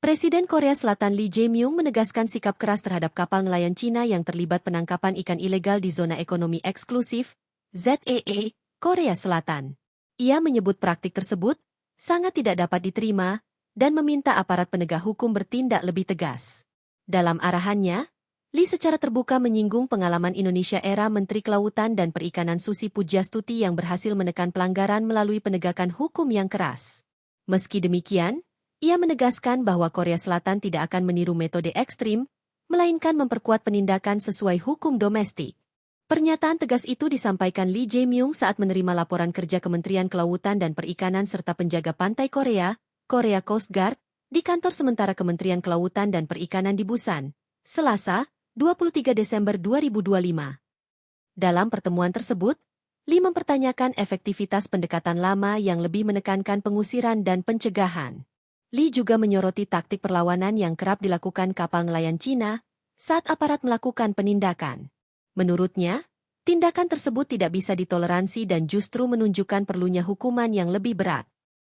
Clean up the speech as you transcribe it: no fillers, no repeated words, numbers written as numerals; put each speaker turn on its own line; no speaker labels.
Presiden Korea Selatan Lee Jae-myung menegaskan sikap keras terhadap kapal nelayan Cina yang terlibat penangkapan ikan ilegal di zona ekonomi eksklusif, ZEE, Korea Selatan. Ia menyebut praktik tersebut sangat tidak dapat diterima dan meminta aparat penegak hukum bertindak lebih tegas. Dalam arahannya, Lee secara terbuka menyinggung pengalaman Indonesia era Menteri Kelautan dan Perikanan Susi Pujastuti yang berhasil menekan pelanggaran melalui penegakan hukum yang keras. Meski demikian, ia menegaskan bahwa Korea Selatan tidak akan meniru metode ekstrim, melainkan memperkuat penindakan sesuai hukum domestik. Pernyataan tegas itu disampaikan Lee Jae-myung saat menerima laporan kerja Kementerian Kelautan dan Perikanan serta penjaga pantai Korea, Korea Coast Guard, di kantor sementara Kementerian Kelautan dan Perikanan di Busan, Selasa, 23 Desember 2025. Dalam pertemuan tersebut, Lee mempertanyakan efektivitas pendekatan lama yang lebih menekankan pengusiran dan pencegahan. Lee juga menyoroti taktik perlawanan yang kerap dilakukan kapal nelayan Cina saat aparat melakukan penindakan. Menurutnya, tindakan tersebut tidak bisa ditoleransi dan justru menunjukkan perlunya hukuman yang lebih berat.